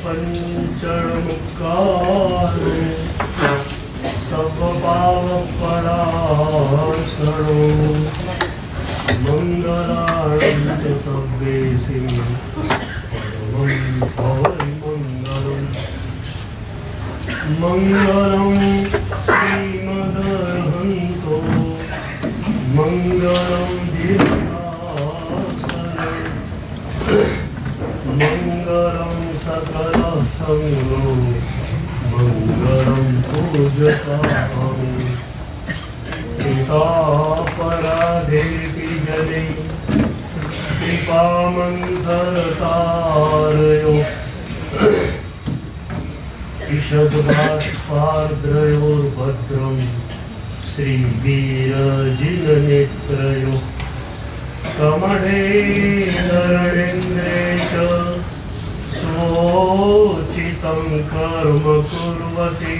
पंचमुखारो सब पाव पराशरो मंगलार्थ सब्बेसि मंगलम श्रीमदर्हन्तो मंगलम मंगलम सकल संगो मंगलम पूजताम पितापराधेति जने कृपामन्त्रतारयो ईषद्वाक्पाद्रयोर्भद्रं श्रीवीरजिननेत्रयो कमले नरणेन्द्रे च स्वोचितं कर्म कुर्वति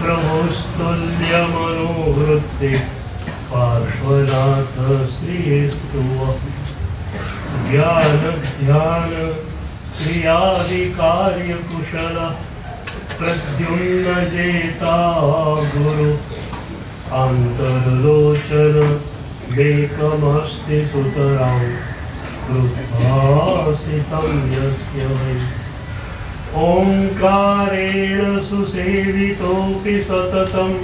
प्रभुस्तुल्यमनोवृत्ति पार्श्वनाथ श्रीस्तु ज्ञान ध्यान क्रियादि कार्य कुशल प्रद्युम्न जेता गुरु अंतर्लोचन बेकमस्ति सुतरां कृपासितं यस्य वै ओंकारेण सुसेवितोऽपि सततम्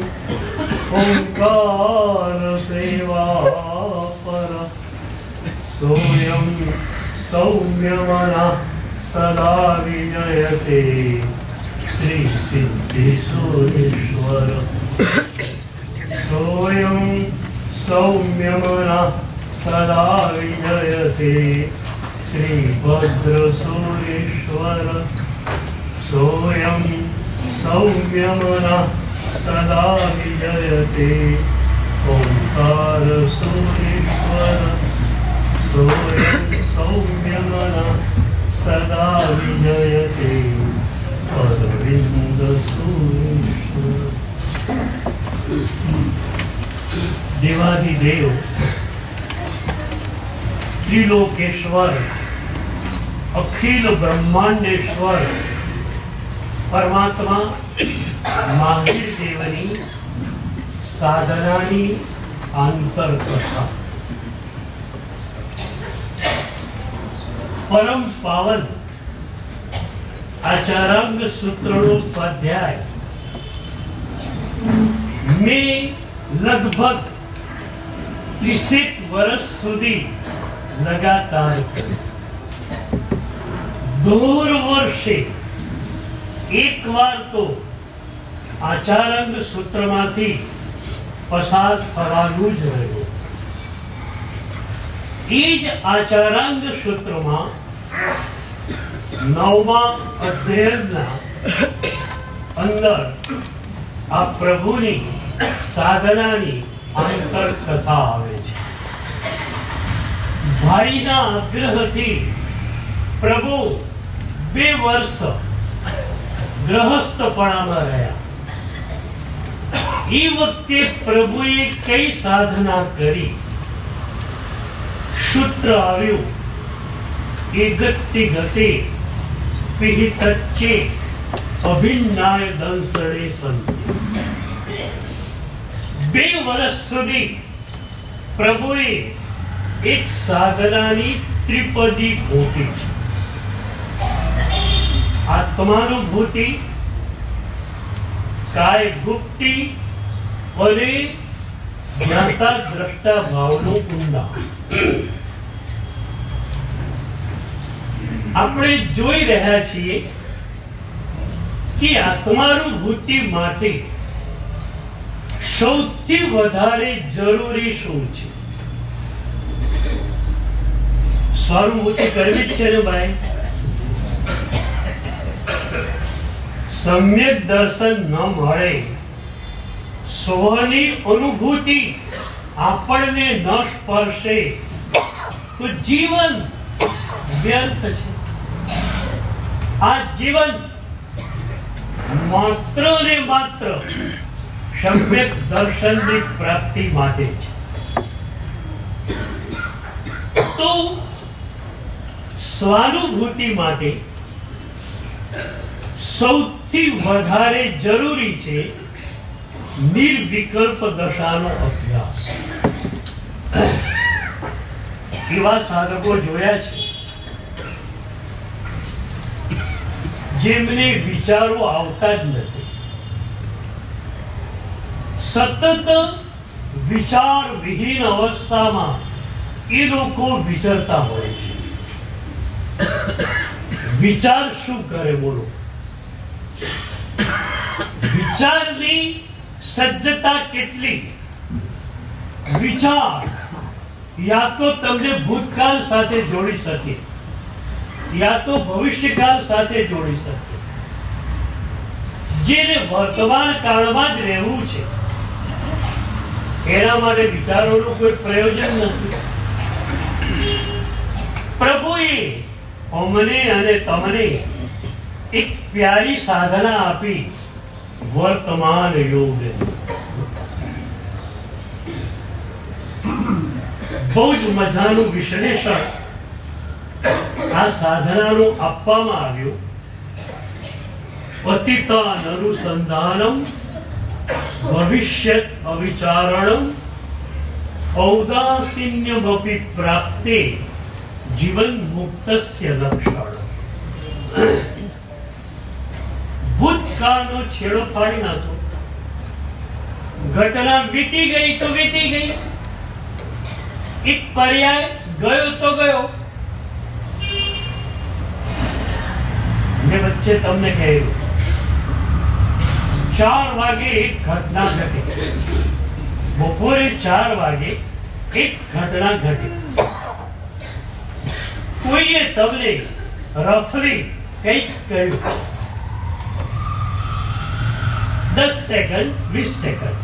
ओंकार सेवा पर सोऽयं सौम्यमनः सदा विजयते श्री सिद्धेश्वरेश्वर सोऽयं सौम्यमनः सदा विजयते श्री भद्रसूरेश्वर सोऽयं सौम्यमनः सदा विजयते ओंकार सूरेश्वर सोऽयं सौम्यमनः सदा विजयते अरविंद सूरेश्वर। देवाधिदेव त्रिलोकेश्वर अखिल ब्रह्मांडेश्वर परमात्मा महावीर देवनी साधनानी अंतरकथा परम पावन आचारांग सूत्रों स्वाध्याय में लगभग 30 वर्ष सुधी लगातार दौर वर्षे एक बार तो आचारांग सूत्र माथी पसार थवानुं ज रह्युं। एज आचारांग सूत्र में 9मा अध्यायना अंदर आ प्रभुनी साधनानी आंतर कथा आवे छे। भाईना आग्रहथी प्रभु 2 वर्ष गृहस्थपणामां रह्या। ई वखते प्रभुए कई साधना करी सूत्र आव्युं एगत्ति गते पिहितच्चे अभिन्नाय दंसणे सन्ति। 2 वर्ष सुधी प्रभुए एक साधनानी त्रिपदी घोटी छे। आत्मानुभूति काय गुप्ति और ज्ञाता द्रष्टा भावनो ઊંડા। આપણે જોઈ રહ્યા છીએ કે આત્માનુભૂતિ માટે સૌથી વધારે જરૂરી શું છે? સ્વાનુભૂતિ કરવી જ છે ને ભાઈ। सम्यक दर्शन न મળે સ્વની અનુભૂતિ આપણને ન સ્પર્શે તો જીવન વ્યર્થ છે। આ જીવન માત્ર ને માત્ર सम्यक दर्शन की प्राप्ति માટે છે। तो स्वानुभूति માટે સૌથી વધારે જરૂરી છે નિર્વિકલ્પ દશાનો અભ્યાસ. એવા સાધકો જોયા છે જેમને વિચારો આવતા જ નથી, સતત વિચાર વિહીન અવસ્થામાં એ લોકો વિચરતા હોય છે. વિચાર શું કરે બોલો? વિચારની સજ્જતા કેટલી? વિચાર યા તો તમને ભૂતકાળ સાથે જોડી શકે, યા તો ભવિષ્યકાળ સાથે જોડી શકે. જેને વર્તમાન કાળમાં જ રહેવું છે એના માટે વિચારોનું કોઈ પ્રયોજન નથી. પ્રભુએ અમને અને તમને એક પ્યારી સાધના આપી, વર્તમાન યોગ. બહુ જ મજાનું વિશ્લેષણ આ સાધનાનું આપવામાં આવ્યું. અતીતાન અનુસંધાનમ ભવિષ્યત અવિચારણમ ઔદાસીન્યમપી પ્રાપ્તે જીવન મુક્તસ્ય લક્ષણ. ભૂતકાળનો છેડો ફાડી નાખો. ઘટના વીતી ગઈ તો વીતી ગઈ, એક પર્યાય ગયો તો ગયો. મેં વચ્ચે તમને કહ્યું 4 વાગે એક ઘટના ઘટી, બપોરે 4 વાગે એક ઘટના ઘટી. કોઈએ તમને રફલી કંઈક કહ્યું, 10 સેકન્ડ 20 સેકન્ડ,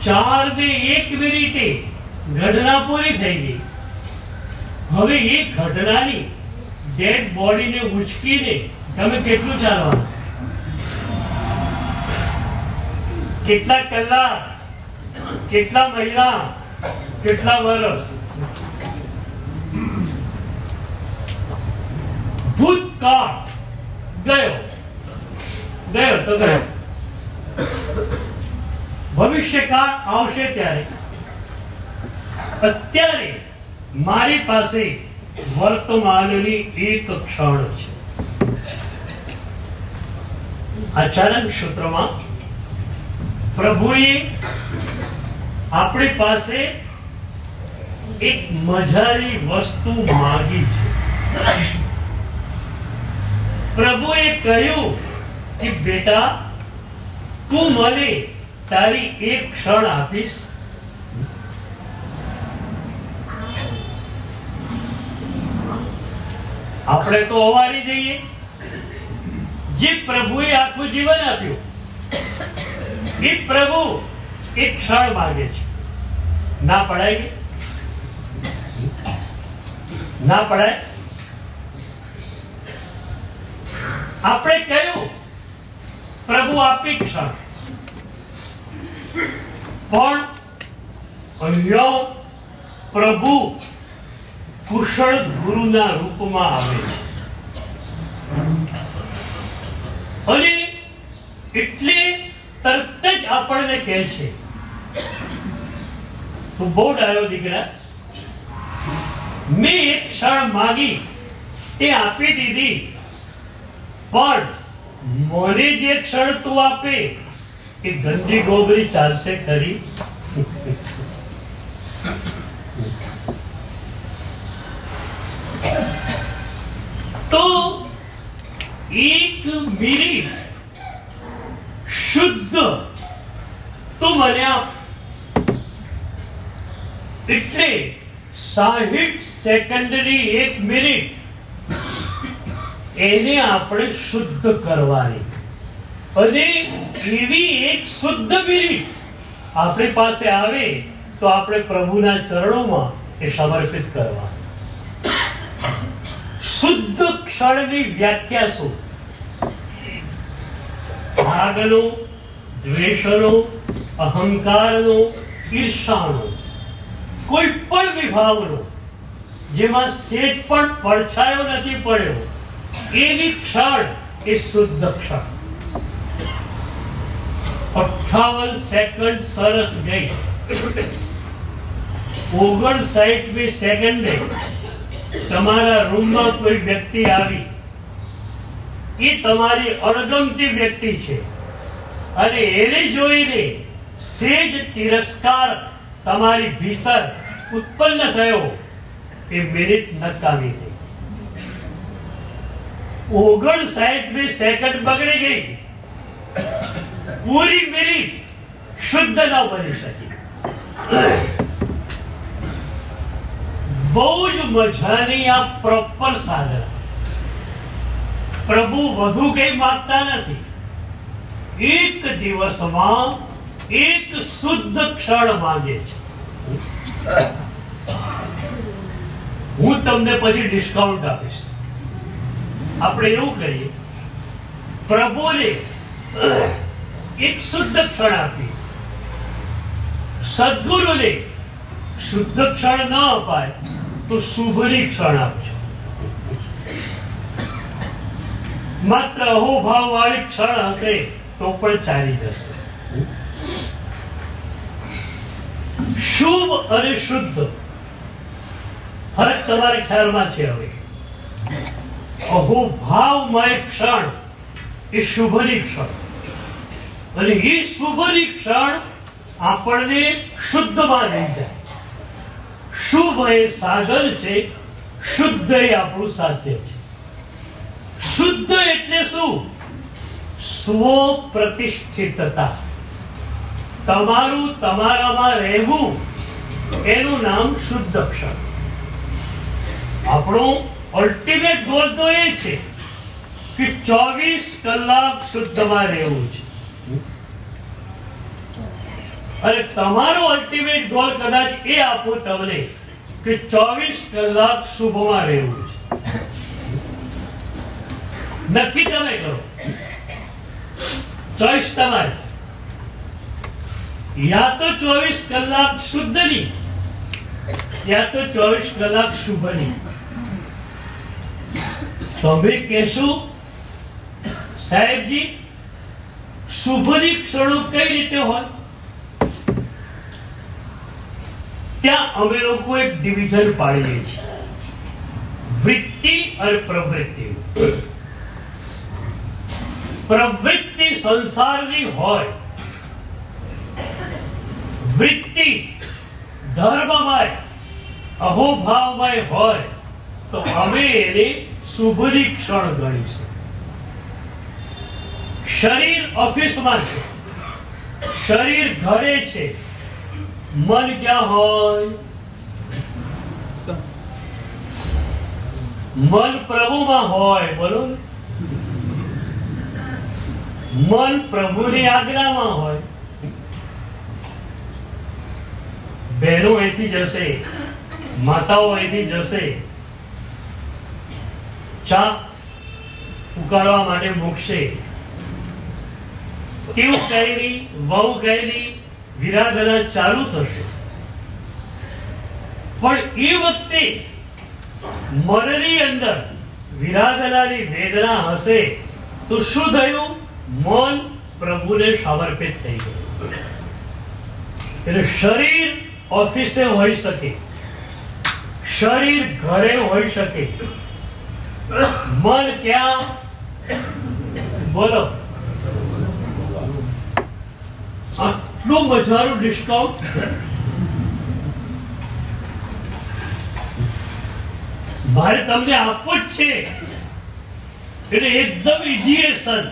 4 ને 1 મિનિટે ઘટના પૂરી થઈ ગઈ. હવે એ ઘટનાની ડેડ બોડીને ઉચકીને તમે કેટલું ચાલવાનું? કેટલા કલાક, કેટલા મહિના, કેટલા વર્ષ? ભૂતકાળ ગયો ગયો તો ગયો. ભવિષ્યકાળ આવશે ત્યારે. અત્યારે મારી પાસે વર્તમાનની એક ક્ષણ છે. આચાર્ય સૂત્રમાં પ્રભુએ આપણી પાસે એક મજાની વસ્તુ માંગી છે. પ્રભુએ કહ્યું કે બેટા, તું મને તારી એક ક્ષણ આપીશ. આપણે તો અવારી જઈએ. જે પ્રભુએ આખું જીવન આપ્યું એ પ્રભુ એક ક્ષણ માંગે છે. ના પડાય? ના પડાય? આપણે કહ્યું પ્રભુ આપી ક્ષણ, પણ અહીંયા પ્રભુ કુશળ ગુરુના રૂપમાં આવે છે. અને એટલે તરત જ આપણને કહે છે, તું બહુ ડાયો દીકરા, મેં એક ક્ષણ માંગી તે આપી દીધી, પણ મને જે ક્ષણ તું આપે એ ગંદી ગોબરી ચાલશે ખરી? તો એક મિનિટ શુદ્ધ તું મને આપ. એટલે 60 સેકન્ડની એક મિનિટ એને આપણે શુદ્ધ કરવાની. અને એવી એક શુદ્ધ મિનિટ આપણી પાસે આવે તો આપણે પ્રભુના ચરણોમાં એ સમર્પિત કરવા. શુદ્ધ ક્ષણની વ્યાખ્યા શું? રાગનો, દ્વેષનો, અહંકારનો, ઈર્ષાનો, કોઈ પણ વિભાવનો જેમાં સેજ પણ પડછાયો નથી પડ્યો એવી ક્ષણ એ શુદ્ધ ક્ષણ. 58 સેકન્ડ સરસ ગઈ. 59મી સેકન્ડે તમારા રૂમમાં કોઈ વ્યક્તિ આવી, એ તમારી અણગમતી વ્યક્તિ છે, અને એને જોઈને સેજ તિરસ્કાર તમારી ભીતર ઉત્પન્ન થયો, એ મિનિટ નકામી થઈ. 59મી સેકન્ડ બગડી ગઈ. પૂરી મિનિટ શુદ્ધ ન બની શકી. બહુ જ મજાની આ પ્રોપર સાધના. પ્રભુ વધુ કઈ માંગતા નથી. એક દિવસમાં એક શુદ્ધ ક્ષણ માંગે છે. હું તમને પછી ડિસ્કાઉન્ટ આપીશ. આપણે એવું કરીએ, પ્રભુને એક શુદ્ધ ક્ષણ આપી. સદગુરુને શુદ્ધ ક્ષણ ન અપાય તો શુભની ક્ષણ આપજો. માત્ર અહોભાવ વાળી ક્ષણ હશે તો પણ ચાલી જશે. શુભ અને શુદ્ધ ફરક તમારા ખ્યાલમાં છે. હવે અહોભાવમય ક્ષણ એ શુભની ક્ષણ, અને એ શુભની ક્ષણ આપણને શુદ્ધમાં લઈ જાય. શુભ એ સાધન છે, શુદ્ધ એ આપણું સાધ્ય છે. શુદ્ધ એટલે શું? સ્વ પ્રતિષ્ઠિતતા. તમારું તમારામાં રહેવું, એનું નામ શુદ્ધ ક્ષણ. આપણો અલ્ટિમેટ ગોલ તો એ છે કે 24 કલાક શુદ્ધમાં રહેવું છે. અને તમારો અલ્ટિમેટ ગોલ કદાચ એ આપો તમને કે 24 કલાક શુભમાં રહેવું છે. નક્કી તમે કરો, ચોઈસ તમારી. યા તો 24 કલાક શુદ્ધની, યા તો 24 કલાક શુભની. તમે કહેશો સાહેબજી શુભની ક્ષણો કઈ રીતે હોય? ત્યાં અમે લોકો એક ડિવિઝન પાડીએ છીએ, વૃત્તિ અને પ્રવૃત્તિ. પ્રવૃત્તિ સંસારની હોય, વૃત્તિ ધર્મમય અહોભાવમય હોય, તો અમે એને શુભની ક્ષણ ગણીશું. શરીર ઓફિસમાં છે, શરીર ઘરે છે, મન ક્યાં હોય? મન પ્રભુમાં હોય. બોલો. મન પ્રભુની આજ્ઞામાં હોય. બહેનો અહીંથી જશે, માતાઓ અહીંથી જશે, ચા ઉકાળવા માટે મૂકશે. કેવું કહેલી, વહુ કહેલી, વિરાધના ચાલુ થશે. પણ એ વખતે મનની અંદર વિરાધનાની વેદના હશે તો શું થયું? મન પ્રભુને સમર્પિત થઈ ગયું. એટલે શરીર ઓફિસે હોઈ શકે, શરીર ઘરે હોઈ શકે, મન ક્યાં? બોલો. આટલું મજાનું ડિસ્કાઉન્ટ. મારે તમને આપવું જ છે. એટલે એકદમ ઇઝીએશન,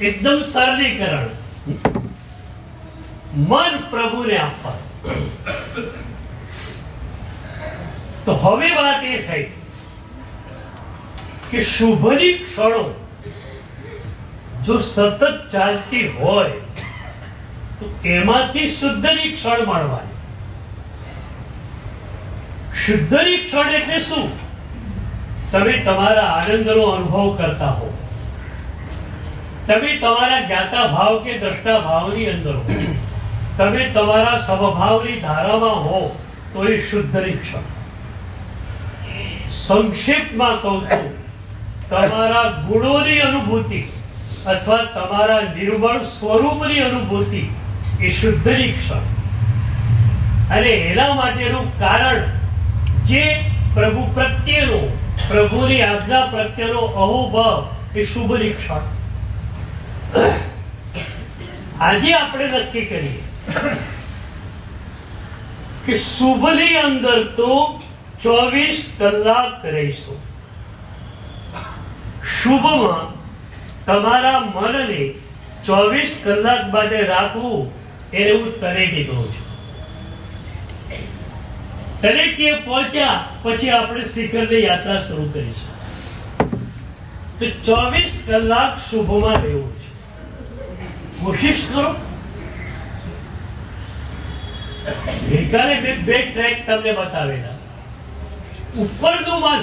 એકદમ સરળીકરણ. મન પ્રભુને આપવા. તો હવે વાત એ થઈ કે શુભની ક્ષણો જો સતત ચાલતી હોય તો એમાંથી શુદ્ધની ક્ષણ મળવાની. શુદ્ધની ક્ષણ એટલે શું? તમે તમારા આનંદનો અનુભવ કરતા હો, તમે તમારા જ્ઞાતા ભાવ કે દ્રષ્ટા ભાવની અંદર હો, તમે તમારા સમભાવની ધારામાં હો, તો એ શુદ્ધની ક્ષણ. સંક્ષેપમાં કહું છું તમારા ગુણોની અનુભૂતિ અથવા તમારા નિર્મળ સ્વરૂપની અનુભૂતિ એ શુદ્ધની ક્ષણ, અને એના માટેનું કારણ જે પ્રભુ પ્રત્યેનો, પ્રભુની આજ્ઞા પ્રત્યેનો અહોભાવ એ શુભની ક્ષણ. આજે આપણે નક્કી કરીએ કે શુભની અંદર તો 24 કલાક રહીશું. શુભમાં તમારા મનને 24 કલાક માટે રાખવું એને હું તલેટી કહું છું. તલેટીએ પહોંચ્યા પછી આપણે શિખરની યાત્રા શરૂ કરીશું. તો 24 કલાક શુભમાં રહેવું છે. કોશિશ કરો. ગઈકાલે મેં 2 ટ્રેક તમને બતાવેલા. ઉપરનું મન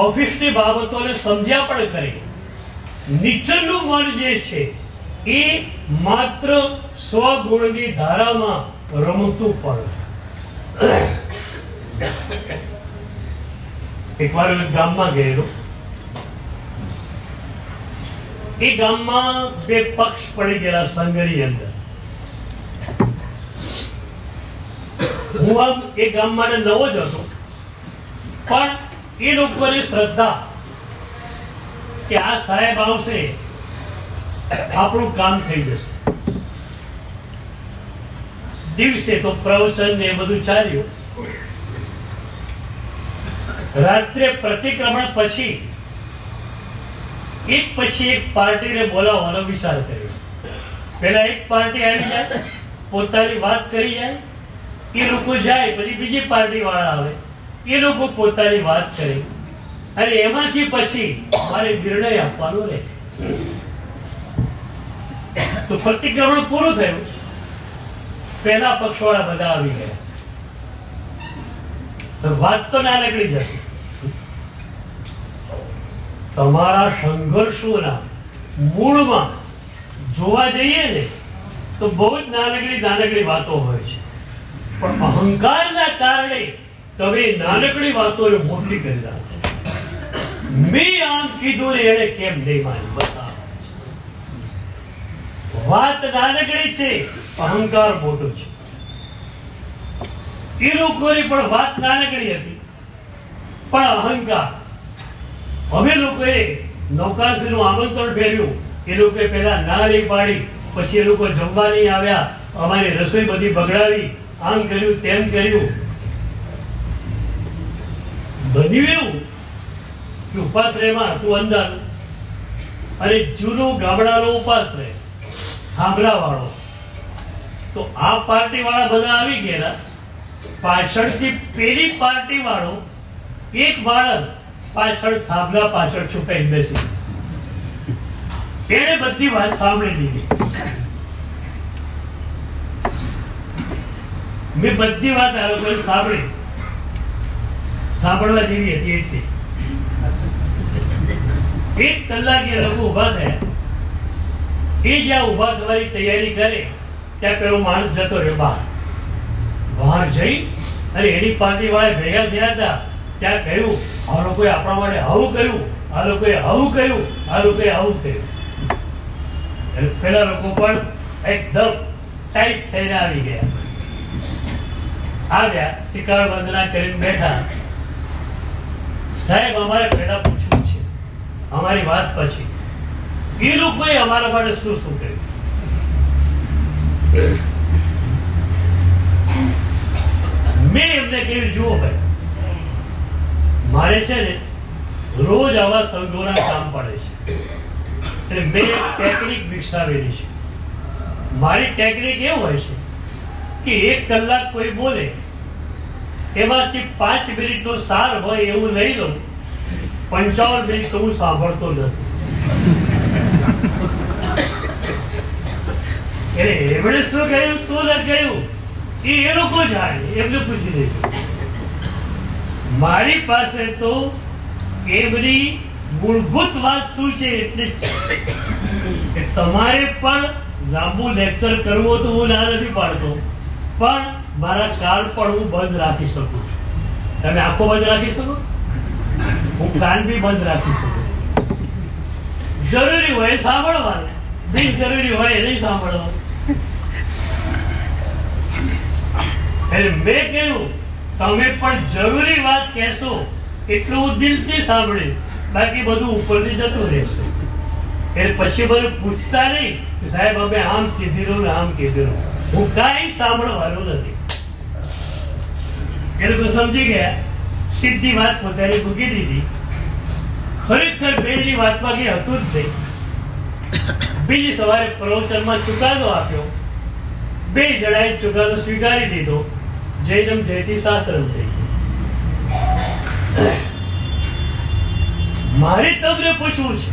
ઓફિસની બાબતોને સમજ્યા પણ કરે, નીચેનું મન જે છે એ માત્ર સ્વગુણની ધારામાં રમતું પણ. એકવાર ગામમાં ગયેલો. એ ગામમાં 2 પક્ષ પડી ગયેલા સંઘની અંદર. હું આમ એ ગામ માટે નવો જ હતો, પણ એ લોકોની શ્રદ્ધા કે આ સાહેબ આવશે, આપણું કામ થઈ જશે. દિવસે તો પ્રવચન ને એ બધું ચાલ્યું. રાત્રે પ્રતિક્રમણ પછી એક પાર્ટીને બોલાવવાનો વિચાર કર્યો. પેલા એક પાર્ટી આવી જાય, પોતાની વાત કરી જાય, એ લોકો જાય, પછી બીજી પાર્ટી વાળા આવે, એ લોકો પોતાની વાત કરે, અને એમાંથી પછી મારે નિર્ણય આપવાનો રહે. તો પ્રતિક્રમણ પૂરું થયું. પહેલા પક્ષવાળા બધા આવી ગયા. વાત તો નાનકડી જ હતી. તમારા સંઘર્ષોના મૂળમાં જોવા જઈએ ને તો બહુ જ નાનકડી વાતો હોય છે, પણ અહંકારના કારણે તમે નાનકડી વાતોને મોટી કરી નાખો. મેં આમ કીધું ને એને કેમ નહીં માની, બતાવો. વાત નાનકડી છે, અહંકાર મોટો છે. એ લોકોની પણ વાત નાનકડી હતી, પણ અહંકાર. અમે લોકોએ નૌકાશ્રીનું આમંત્રણ કર્યું, એ લોકોએ પહેલા ના નહીં પાડી, પછી એ લોકો જમવા નહીં આવ્યા, અમારી રસોઈ બધી બગડાવી, આમ કર્યું તેમ કર્યું. બન્યું એવું કે ઉપાશ્રયમાં હતું અંદર, અને જૂનું ગામડાનો ઉપાશ્રય થાંભલા વાળો. તો આ પાર્ટી વાળા બધા આવી ગયેલા. પાછળથી પેલી પાર્ટી વાળો એક બાળક પાછળ થાંભલા પાછળ છુપાઈ બેસી, એને બધી વાત સાંભળી લીધી. મેં બધી વાત આ લોકોએ સાંભળી, સાંભળવા જેવી હતી. એટલી 1 કલાક એ લોકો ઉભા થયા. એ જ્યાં ઉભા થવાની તૈયારી કરે ત્યાં પેલો માણસ જતો રહ્યો બહાર જઈ, અને એની પાર્ટી વાળા ભેગા થયા હતા. ત્યાં કહ્યું, આ લોકોએ આપણા માટે આવું કર્યું, આ લોકોએ આવું કર્યું, આ લોકોએ આવું કર્યું. પેલા લોકો પણ એકદમ ટાઈટ થઈને આવી ગયા. આવ્યા, ત્રિકાળ વંદના કરીને બેઠા. સાહેબ, અમારે પહેલા પૂછવું છે, અમારી વાત પછી એ લોકોએ અમારા માટે શું શું કર્યું. મેં એમને કહ્યું, જુઓ ભાઈ, મારે છે ને રોજ આવા સંઘોના કામ પડે છે, એટલે મેં ટેકનિક વિકસાવેલી છે. મારી ટેકનિક એવું હોય છે કે 1 કલાક કોઈ બોલે એમાંથી 5 મિનિટનો સાર હોય એવું લઈ લઉં, 55 મિનિટ તો હું સાંભળતો નથી. એટલે એમણે શું કહ્યું, શું ન કહ્યું એ લોકો જાણે, એમને પૂછી દેજો. મારી પાસે તો એમની મૂળભૂત વાત શું છે એટલે તમારે પણ લાંબુ લેક્ચર કરવો તો હું ના નથી પાડતો, પણ મારા કાળ પણ હું બંધ રાખી શકું છું. તમે આંખો બંધ રાખી શકો? હું કાન બી બંધ રાખી શકું. જરૂરી હોય સાંભળવાનું, બિનજરૂરી હોય નહીં સાંભળવાનું. એટલે મેં કહ્યું તમે પણ જરૂરી વાત કહેશો એટલું દિલથી સાંભળ્યું, બાકી બધું ઉપરથી જતું રહેશે. એટલે પછી મને પૂછતા નહીં કે સાહેબ અમે આમ કીધેલું ને આમ કીધેલું. હું કાંઈ સાંભળવાનું નથી. એ લોકો સમજી ગયા, સીધી વાત પોતાની મૂકી દીધી. ખરેખર બેની વાતમાં કઈ હતું જ નહીં. બીજી સવારે પ્રવચનમાં ચુકાદો આપ્યો. બે જણાએ ચુકાદો સ્વીકારી દીધો. જૈનમ જયતી શાસ્ત્રમ થઈ. મારે તમને પૂછવું છે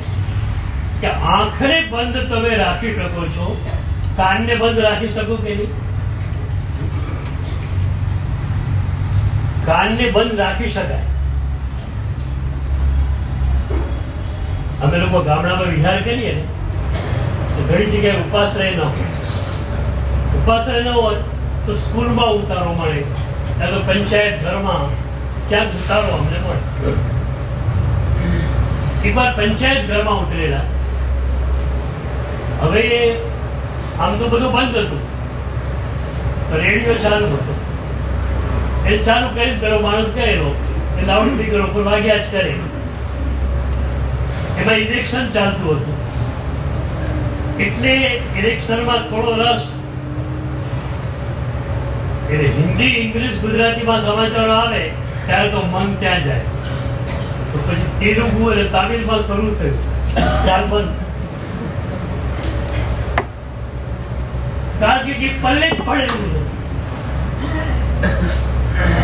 કે આંખને બંધ તમે રાખી શકો છો, કાનને બંધ રાખી શકો કે નહીં? કાનને બંધ રાખી શકાય. અમે લોકો ગામડામાં વિહાર કરીએ ને તો ઘણી જગ્યાએ ઉપાશ્રય ન હોય. ઉપાશ્રય ન હોય તો સ્કૂલમાં ઉતારો મળે, ત્યાં તો પંચાયત ઘરમાં ક્યાંક ઉતારો અમને મળે. એક વાર પંચાયત ઘરમાં ઉતરેલા. હવે આમ તો બધું બંધ હતું, રેડિયો ચાલુ હતો. એ ચાલુ કરી પેલો માણસ ગયેલો, એ લાઉડ સ્પીકર ઉપર વાગ્યા જ કરે. એમાં ઇલેક્શન ચાલતું હતું એટલે ઇલેક્શનમાં થોડો રસ. એટલે હિન્દી, ઇંગ્લિશ, ગુજરાતીમાં સમાચારો આવે ત્યારે તો મન ત્યાં જાય. તો પછી તેલુગુ અને તામિલમાં શરૂ થયું, ત્યાર બંધ. કારણ કે પલ્લે જ પડેલું નથી.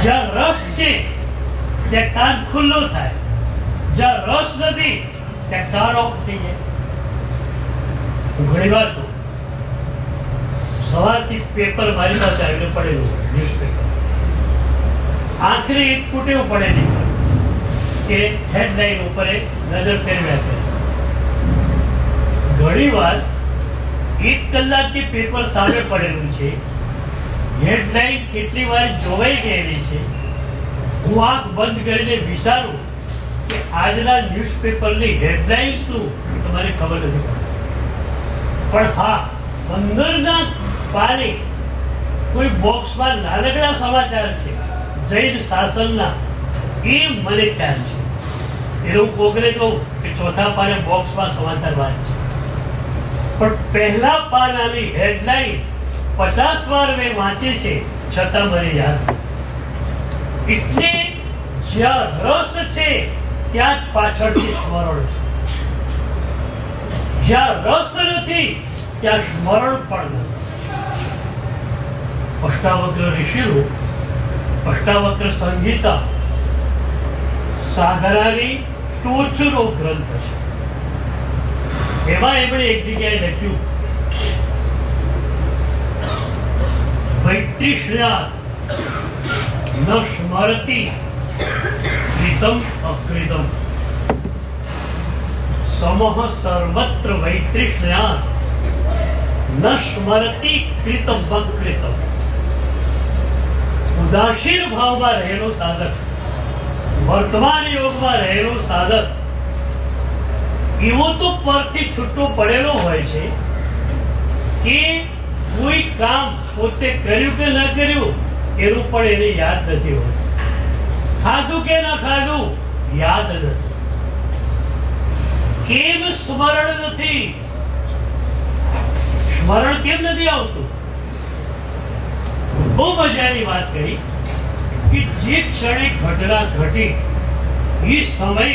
જ્યાં રસ છે ત્યાં કાન ખુલ્લો થાય, જ્યાં રસ નથી ત્યાં કાન ઓફ થઈ જાય. હું ઘણી વાર તો સવારથી પેપર મારી પાસે આવીને પડેલું, ન્યૂઝપેપર. આખરે એક ફૂટેવું પડે નહીં કે હેડલાઇન ઉપર એક નજર ફેરવ્યા કરે. ઘણી વાર 1 કલાકથી પેપર સામે પડેલું છે, હેડલાઇન કેટલી વાર જોવાઈ ગયેલી છે. હું આંખ બંધ કરીને વિચારું કે આજના ન્યૂઝપેપરની હેડલાઇન શું તમારે ખબર નથી પડતી. પણ હા, અંદરના પાને કોઈ બોક્સમાં નાનકડા સમાચાર છે જૈન શાસનના, એ મને ખ્યાલ છે. એવું કોકને કહું કે ચોથા પાને બોક્સમાં સમાચાર વાંચે, પણ પહેલા પાનાની હેડલાઇન 50 વાર મેં વાંચી છે, છતાં મને યાદ. એટલે જ્યાં રસ છે ત્યાં જ પાછળથી સ્મરણ છે, જ્યાં રસ નથી ત્યાં સ્મરણ પણ નથી. અષ્ટાવક્ર ઋષિનું અષ્ટાવક્ર સંહિતા સાધનાની ટોચનો ગ્રંથ છે. એમાં એમણે એક જગ્યાએ લખ્યું, વૈત્રીષ્ણ્યાત ન સ્મરતિ કૃતમ અકૃતમ સમઃ સર્વત્ર વૈત્રીષ્ણ્યાત ન સ્મરતિ કૃતમ અકૃતમ. ઉદાસીન ભાવમાં રહેલો સાધક, વર્તમાન યોગમાં રહેલો સાધક એવો તો પરથી છૂટો પડેલો હોય છે કે કોઈ કામ પોતે કર્યું કે ન કર્યું એનું પણ એને યાદ નથી હોતું. ખાધું કે ન ખાધું યાદ નથી. કેમ સ્મરણ નથી? સ્મરણ કેમ નથી આવતું? બહુ મજાની વાત કરી કે જે ક્ષણે ઘટના ઘટી એ સમય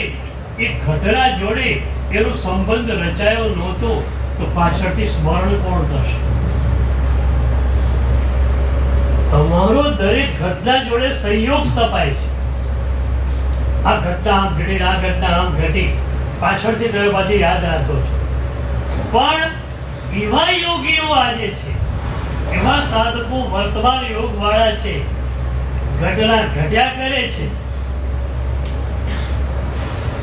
એ ઘટના જોડે એનો સંબંધ રચાયો નહોતો, તો પાછળથી સ્મરણ કોણ થશે? તમારો દરેક ઘટના જોડે સંયોગ સ્થપાય છે. આ ઘટના આમ ઘટી, આ ઘટના આમ ઘટી, પાછળથી તમે પાછી યાદ રાખો છો. પણ એવા યોગીઓ આજે છે, એવા સાધકો વર્તમાન યોગ વાળા છે, ઘટના ઘટ્યા કરે છે,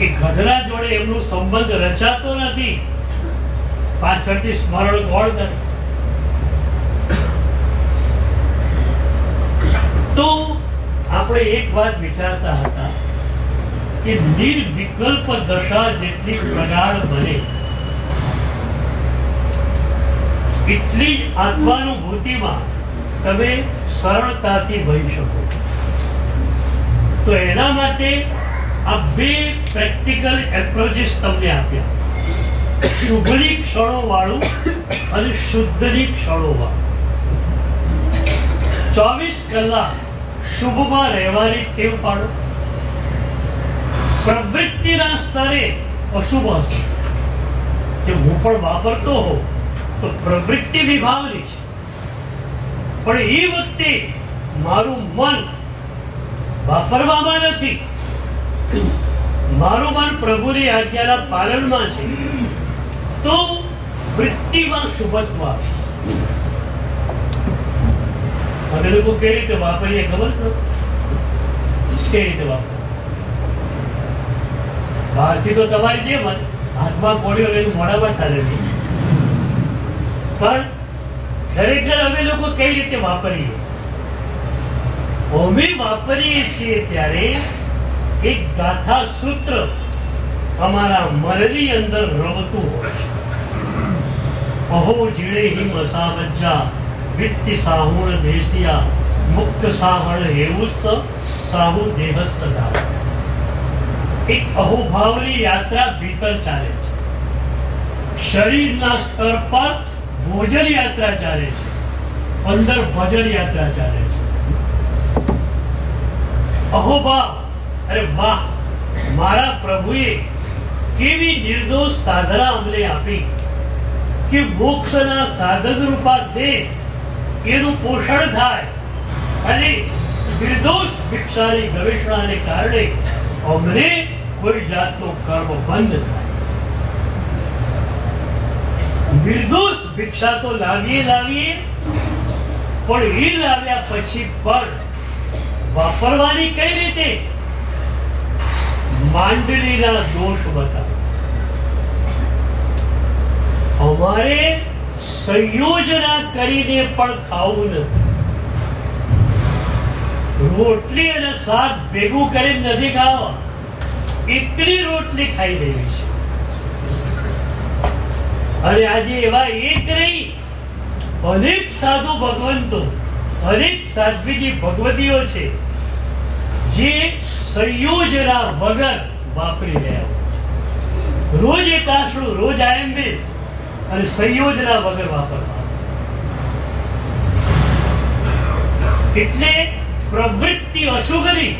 એ ઘટના જોડે એમનો સંબંધ રચાતો નથી, પાછળથી સ્મરણ કોણ કરે? તો આપણે એક વાત વિચારતા હતા કે નિર્વિકલ્પ દશા જેટલી પ્રગાઢ બને એટલી જ આત્માનુભૂતિમાં તમે સરળતાથી વહી શકો. તો એના માટે આ બે પ્રેક્ટિકલ એપ્રોચીસ તમને આપ્યા, શુભની ક્ષણો વાળું અને શુદ્ધની ક્ષણો વાળું. 24 કલાક શુભમાં રહેવાની ટેવ પાડો. પ્રવૃત્તિના સ્તરે અશુભ હશે કે હું પણ વાપરતો હોઉં તો પ્રવૃત્તિ વિભાવની છે, પણ એ વખતે મારું મન વાપરવામાં નથી, મારું મન પ્રભુની આજ્ઞાના પાલનમાં છે, તો વૃત્તિમાં શુભત્વ આવે. અમે લોકો કેવી રીતે વાપરીએ ખબર છે? કેવી રીતે વાપરીએ? બહારથી તો તમારી જેમ જ હાથમાં કોળીઓ લઈને મોઢામાં ઠાલે નહીં, પણ ખરેખર અમે લોકો કઈ રીતે વાપરીએ? અમે વાપરીએ છીએ ત્યારે એક ગાથા સૂત્ર અમારા મનની અંદર રમતું હોય છે. અહો જીણે હિમ સાવજ્જા વિત્તિ સાહુણ દેશિયા મુક્ત સાહણ હેવું સાહુ દેહસ સદા. એક અહોભાવની યાત્રા ભીતર ચાલે છે. શરીરના સ્તર પર ભોજન યાત્રા ચાલે છે, અંદર ભજન યાત્રા ચાલે છે. અહોભાવ, અરે વાહ, મારા પ્રભુએ કેવી નિર્દોષ સાધના અમને આપી કે મોક્ષના સાધન રૂપા દેહ એનું પોષણ થાય અને નિર્દોષ ભિક્ષાની ગવેષણાને કારણે અમને કોઈ જાતનો કર્મ બંધ થાય. નિર્દોષ ભિક્ષા તો લાવીએ પણ એ લાવ્યા પછી પણ વાપરવાની કઈ રીતે? માંડલીના દોષ બતાવે. અમારે સંયોજના કરીને પણ ખાવું નથી. રોટલી અને શાક ભેગું કરીને નથી ખાવા, એકલી રોટલી ખાઈ લેવી છે. અને આજે એવા એક નહીં, અનેક સાધુ ભગવંતો, અનેક સાધ્વીજી ભગવતીઓ છે જે સંયોજના વગર વાપરી રહ્યા. રોજ એક આશરું, રોજ આયંબે અને સંયોજના વગર વાપરવા. એટલે પ્રવૃત્તિ અશુભની,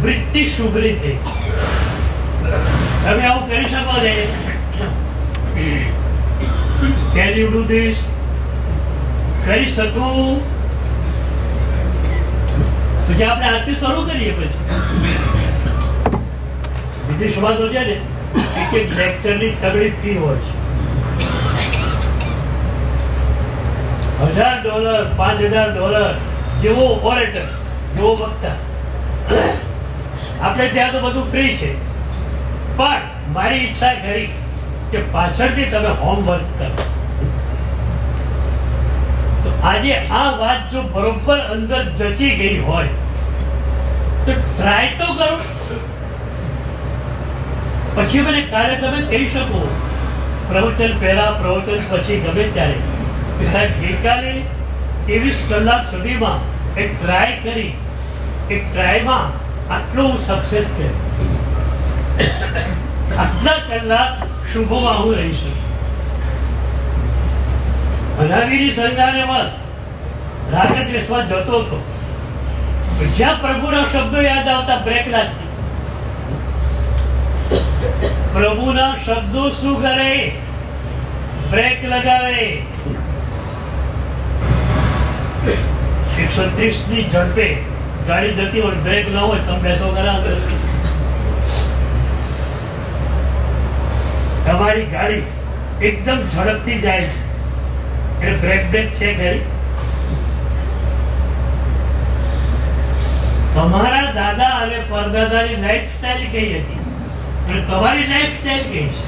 વૃત્તિ શુભની થઈ. તમે આવું કરી શકો છો? Can you do this? કરી શકું? પછી આપણે આજથી શરૂ કરીએ. પછી વિદેશમાં તો છે ને એક લેક્ચરની તગડી ફી હોય છે. $1000, $5000 જેવો ઓરેટર, જેવો વક્તા. આપણે ત્યાં તો બધું ફ્રી છે, પણ મારી ઈચ્છા ખરી કે પાછળથી તમે હોમવર્ક કરો. તો આજે આ વાત જો બરોબર અંદર જચી ગઈ હોય તો ટ્રાય તો કરો. પછી મને કાલે તમે કહી શકો, પ્રવચન પહેલા, પ્રવચન પછી, ગમે ત્યારે, કે સાહેબ ગઈકાલે 23 કલાક સુધીમાં એક ટ્રાય કરી, એક ટ્રાયમાં આટલું સક્સેસ કર્યું, આટલા કલાક શુભમાં હું રહી શકું. અનાવીની સંજ્ઞાને બસ રાગદ્વેષમાં જતો હતો. જ્યાં પ્રભુના શબ્દો યાદ આવતા બ્રેક લાગતી. પ્રભુના શબ્દો શું કરે? બ્રેક લગાવે. 130 ની ઝડપે ગાડી જતી હોય, બ્રેક ન હોય, તમે બેસો ખરા? તમારી ગાડી એકદમ ઝડપથી જાય છે, એટલે બ્રેક છે ખરી? તમારા દાદા અને પરદાદાની લાઈફ સ્ટાઈલ કઈ હતી અને તમારી લાઈફ સ્ટાઈલ કઈ છે?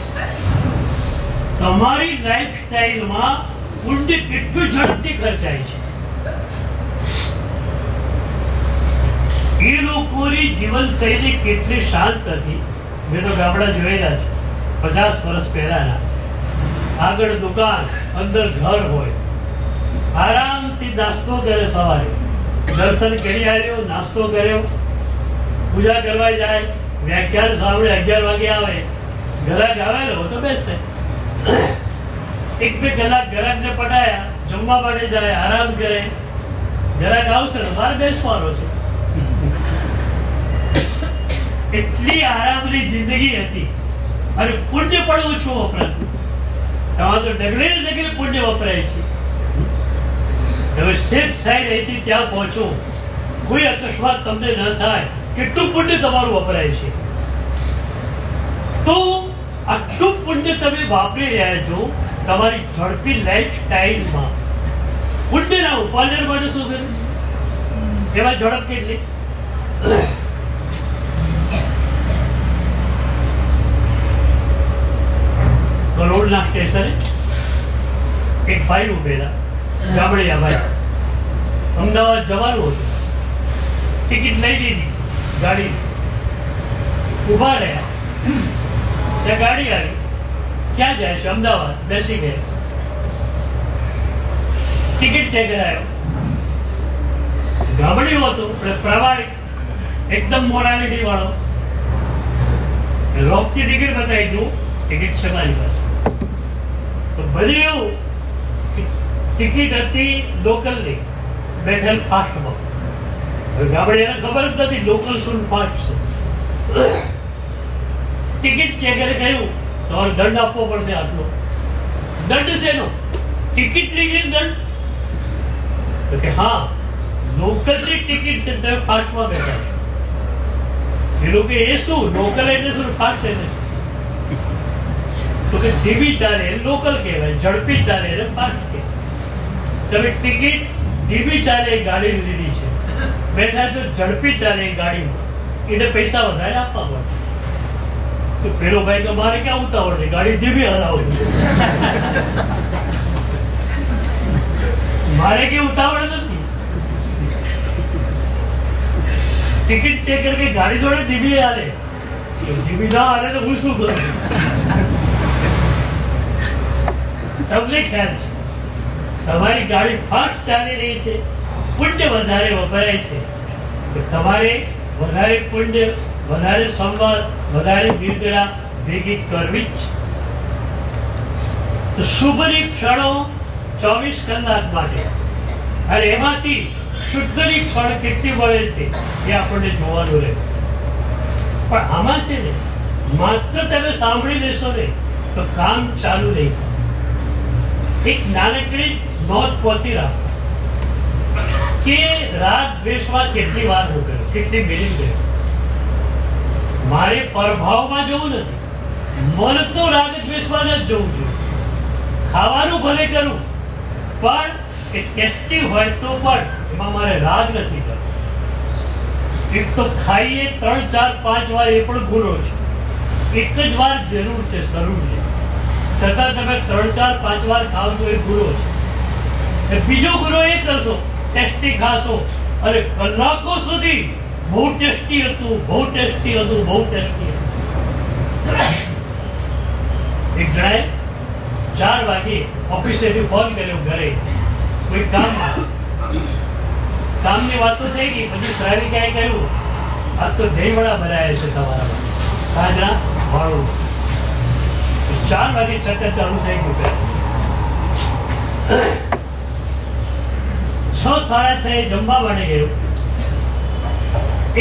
તમારી લાઈફ સ્ટાઈલમાં પુણ્ય કેટલું ઝડપથી ખર્ચાય છે. એ લોકોની જીવનશૈલી કેટલી શાંત હતી. મેં તો ગામડા જોયેલા છે 50 વર્ષ પહેલાના. આગળ દુકાન, અંદર ઘર હોય, આરામથી નાસ્તો કરે, સવારે દર્શન કરી આવ્યો, નાસ્તો કર્યો, પૂજા કરવા જાય, વ્યાખ્યાન સાંભળે, 11 વાગે આવે, ગ્રાહક આવેલો તો બેસે, 1-2 કલાક ગ્રાહકને પટાયા, જમવા માટે જાય, આરામ કરે, ગ્રાહક આવશે તો મારે બેસવાનો છે. એટલી આરામની જિંદગી હતી. અને પુણ્ય પણ ઓછું વપરાતું. તમારે તો ડગલે ડગલે પુણ્ય વપરાય છે. હવે સેફ સાઈડ અહીંથી ત્યાં પહોંચો, કોઈ અકસ્માત તમને ન થાય, કેટલું પુણ્ય તમારું વપરાય છે. તો આટલું પુણ્ય તમે વાપરી રહ્યા છો તમારી ઝડપી લાઈફ સ્ટાઈલમાં. પુણ્યના ઉપાર્જન માટે શું કર્યું? એમાં ઝડપ કેટલી? કરોડના સ્ટેશને એક ભાઈ ઉભેલા, ગામડિયા ભાઈ, અમદાવાદ જવાનું હતું, ટિકિટ લઈ લીધી, ગાડી ઉભા રહ્યા, ત્યાં ગાડી આવી, ક્યાં જાય છે? અમદાવાદ. બેસી ગયા, ટિકિટ ચેક કરાયો, ગામડિયો હતો, પ્રામાણિક, એકદમ મોરાલિટી વાળો, લોકથી ટિકિટ બતાવી દઉં, ટિકિટ છે મારી પાસે. તો બધી એવું ટિકિટ હતી લોકલની, બેઠેલ ફાસ્ટમાં. ગામડિયાને ખબર જ નથી લોકલ શું ફાસ્ટ છે. ટિકિટ ચેકરે કહ્યું તમારે દંડ આપવો પડશે આટલો. દંડ શેનો? ટિકિટ લીધી દંડ? તો કે હા, લોકલની ટિકિટ છે, તમે ફાસ્ટમાં બેઠા. એ લોકો એ શું લોકલ એટલે શું, ફાસ્ટ એટલે શું? તો કે ધીમી ચાલે લોકલ કહેવાય, ઝડપી ચાલે એટલે ફાસ્ટ કહેવાય. તમે ટિકિટ ધીમી ચાલે એ ગાડી લીધી છે, બેઠા તો ઝડપી ચાલે એ ગાડીમાં, એટલે પૈસા વધારે આપવા પડશે. તો પેલો ભાઈ કે મારે ક્યાં ઉતાવળ છે, ગાડી ધીમી હલાવો, મારે કે ઉતાવળ નથી. ટિકિટ ચેક કરીને ગાડી જોડે ધીમી હાલે, ધીમી ના હાલે તો હું શું કરું? તમને ખ્યાલ છે તમારી ગાડી ફાસ્ટ ચાલી રહી છે, પુણ્ય વધારે વપરાય છે, તો તમારે વધારે પુણ્ય, વધારે સંવાદ, વધારે નિર્જરા ભેગી કરવી જ. તો શુભની ક્ષણો 24 કલાક માટે, અને એમાંથી શુદ્ધની ક્ષણ કેટલી મળે છે એ આપણને જોવાનું રહે. પણ આમાં છે ને, માત્ર તમે સાંભળી લેશો ને તો કામ ચાલુ નહીં. એક નાનકડી નોંધ પહોંચી રાખો કે રાગ દ્વેષમાં કેટલી વાર હું કર્યો, કેટલી મિનિટ ગયો. મારે પ્રભાવમાં જવું નથી, મન તો રાગ દ્વેષમાં જ જવું જોઈએ. ખાવાનું ભલે કરું પણ એ ટેસ્ટી હોય તો પણ એમાં મારે રાગ નથી કરવો. એક તો ખાઈએ 3, 4, 5 વાર એ પણ ગુનો છે. એક જ વાર જરૂર છે, શરૂર છે, છતાં તમે 3, 4, 5 વાર ખાવ તો એ ગુનો છે. બીજો ગુનો એ કરશો, ટેસ્ટી ખાશો અને કલાકો સુધી બહુ ટેસ્ટી હતું, બહુ ટેસ્ટી હતું, બહુ ટેસ્ટી હતું. એક જણાએ 4 વાગે ઓફિસેથી ફોન કર્યો ઘરે, કોઈ કામની વાતો થઈ ગઈ. પછી શ્રાવિકાએ કહ્યું આ તો દહીંવડા બનાવ્યા છે તમારામાં, કાજરા વાળું. 4 વાગે ચક્કર ચાલુ થઈ ગયું. 6-6:30 જમવા માટે ગયો.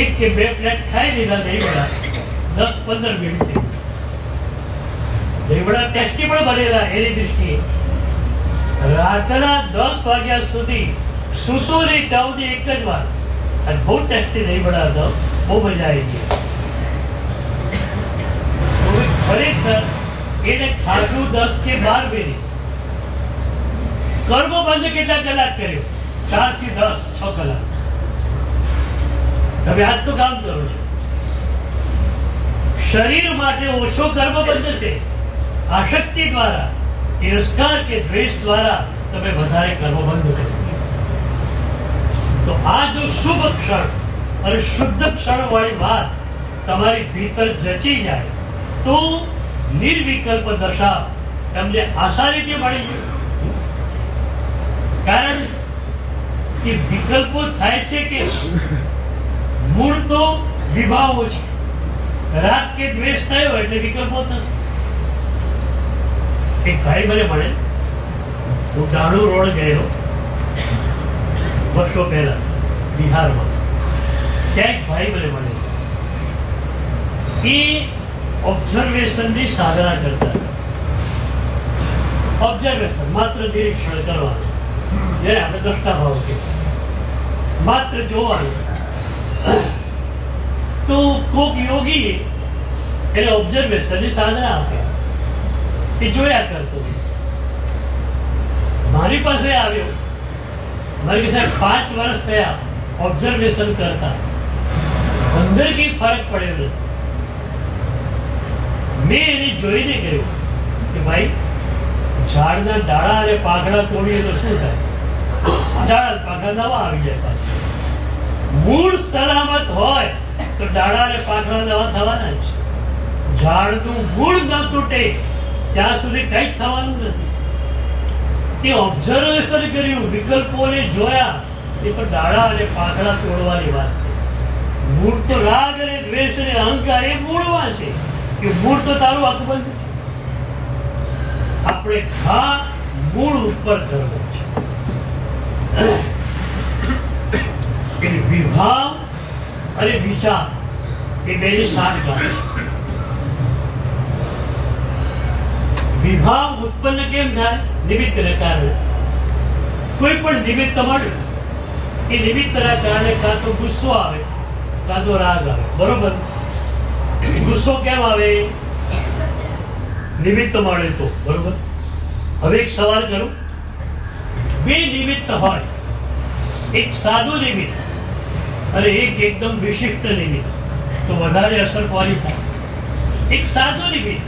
1 કે 2 પ્લેટ ખાઈ લીધા દહીંવડા. 10-15 મિનિટ થઈ. દહીંવડા ટેસ્ટી પણ બનેલા એની દૃષ્ટિએ. રાતના 10 વાગ્યા સુધી સૂતો નહીં, ટાઉની એક જ વાર. અને બહુ ટેસ્ટી દહીંવડા હતા, બહુ મજા આવી ગઈ. ખરેખર એને ખાધું 10 કે 12 મિનિટ. કર્મ બંધ કેટલા કલાક કર્યો? 4 થી 10, 6 કલાક. તમે આજ તો કામ કરો છો. શરીર માટે ઓછો કર્મ બંધ છે. આશક્તિ દ્વારા, તિરસ્કાર કે દ્વેષ દ્વારા તમે વધારે કર્મ બંધ કરો. તો આ જો શુભ ક્ષણ અને શુદ્ધ ક્ષણ વાળી વાત તમારી ભીતર જચી જાય તો નિર્વિકલ્પ દશા તમને આશા રીતે મળી જાય. કારણ કે વિકલ્પો થાય છે કે મૂળ તો વિભાવો છે. રાગ કે દ્વેષ થયો એટલે વિકલ્પો થશે. એક ભાઈ મને મળે, હું ડાણુ રોડ ગયેલો વર્ષો પહેલા બિહારમાં. ત્યાં એક ભાઈ મને મળે, એ ઓબ્ઝર્વેશનની સાધના કરતા હતા. ઓબ્ઝર્વેશન માત્ર નિરીક્ષણ કરવાનું, જેને આપણે દ્રષ્ટાભાવ કહીએ, માત્ર જોવાનું. તો કોક યોગી એને ઓબ્ઝર્વેશનની સાધના આપે, એ જોયા કરતો. મારી પાસે આવ્યો, મારી સાહેબ 5 વર્ષ થયા ઓબ્ઝર્વેશન કરતા, અંદર કઈ ફરક પડ્યો નથી. મેં એને જોઈને કહ્યું કે ભાઈ, ઝાડના ડાળા અને પાંખડા તોડીએ તો શું થાય? ડાળા પાંખડા નવા આવી જાય પાછા. મૂળ સલામત હોય તો ડાળા અને પાંખડા નવા થવાના જ છે. ઝાડનું મૂળ ન તૂટે ત્યાં સુધી કંઈ થવાનું નથી. તે ઓબ્ઝર્વેશન કર્યું, વિકલ્પોને જોયા, એ પણ ડાળા અને પાંખડા તોડવાની વાત છે. મૂળ તો રાગ અને દ્વેષ અને અહંકાર એ મૂળમાં છે. કે મૂળ તો તારું અકબંધ છે. આપણે ઘા મૂળ ઉપર કરવો છે. વિભાવ અને વિચાર એ બેની સાંઠગાંઠ છે. વિભાવ ઉત્પન્ન કેમ થાય? નિમિત્તને કારણે. કોઈ પણ નિમિત્ત મળ્યું, એ નિમિત્તના કારણે કાં તો ગુસ્સો આવે, કાં તો રાગ આવે. બરોબર? ગુસ્સો કેમ આવે? નિમિત્ત મળે તો. બરોબર? હવે એક સવાલ કરું. 2 નિમિત્ત હોય, એક સાદું નિમિત્ત અને એક એકદમ વિશિષ્ટ નિમિત્ત, તો વધારે અસર કોની થાય? એક સાદું નિમિત્ત.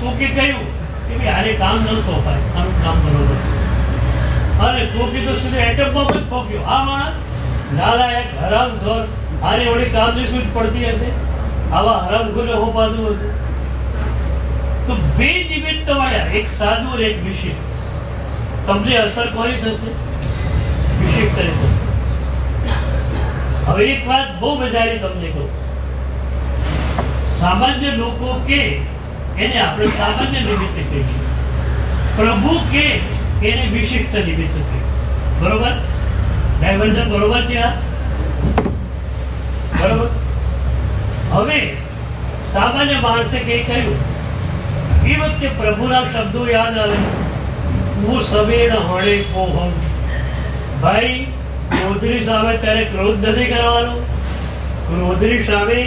કોકે કહ્યું કે ભાઈ આને કામ ન સોંપાય, આનું કામ બરોબર. અને કોકે તો સીધું એટમ બોમ્બ જ ફોક્યો. આ માણસ નાલાયક, હરામખોર, આને વળી કામની સૂઝ પડતી હશે, આવા હરામખોરને હોપાતું હશે. તો 2 નિમિત્ત મળ્યા, એક સાદું અને એક વિશિષ્ટ. તમને અસર કોની થશે? વિશિષ્ટની થશે. હવે એક વાત બહુ મજાની તમને કહું. સામાન્ય લોકો કે એને આપણે સામાન્ય નિમિત્ત કહીશું, પ્રભુ કે એને વિશિષ્ટ નિમિત્ત કહીશું. બરોબર? ડાયવર્ઝન બરોબર છે આ? બરોબર? હવે સામાન્ય માણસે કઈ કહ્યું, એ વખતે પ્રભુના શબ્દો યાદ આવે, હું સવેણ હળે કોહમ. ભાઈ, ક્રોધની સામે ત્યારે ક્રોધ નથી કરવાનો, ક્રોધની સામે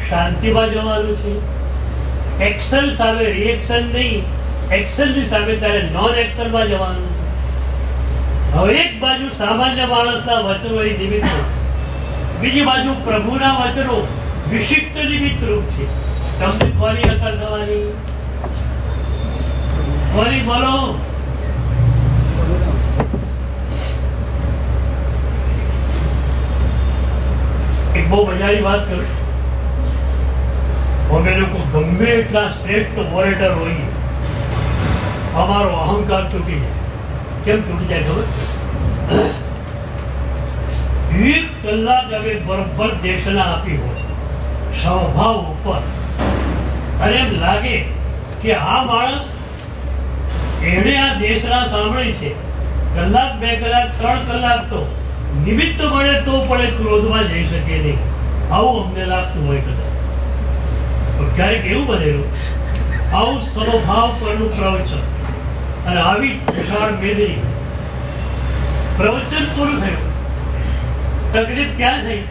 શાંતિમાં જવાનું છે. એક્શન સામે રિએક્શન નહીં, એક્શનની સામે ત્યારે નોન એક્શનમાં જવાનું છે. હવે એક બાજુ સામાન્ય માણસના વચનો એ નિમિત્ત, બીજી બાજુ પ્રભુના વચનો વિશિષ્ટ નિમિત્ત રૂપ છે. તમને કોની અસર થવાની? કોની? બોલો. એક બહુ મજાની વાત કરું. અમે લોકો ગમે એટલા શ્રેષ્ઠ વોરેટર હોઈએ, અમારો અહંકાર તૂટી જાય. કેમ તૂટી જાય ખબર? 1 કલાક અમે બરોબર દેશના આપી હોય સ્વભાવ ઉપર, અને એમ લાગે કે આ માણસ એણે આ દેશના સાંભળી છે. કલાક, 2 કલાક, 3 કલાક તો નિમિત્ત મળે તો પડે ક્રોધમાં જઈ શકે નહીં. આવું અમને લાગતું હોય કદાચ. ક્યારેક એવું બનેલું, આવું સ્વભાવ પરનું પ્રવચન અને આવી વિશાળ મેદની. પ્રવચન પૂરું થયું, તકલીફ ક્યાં થઈ?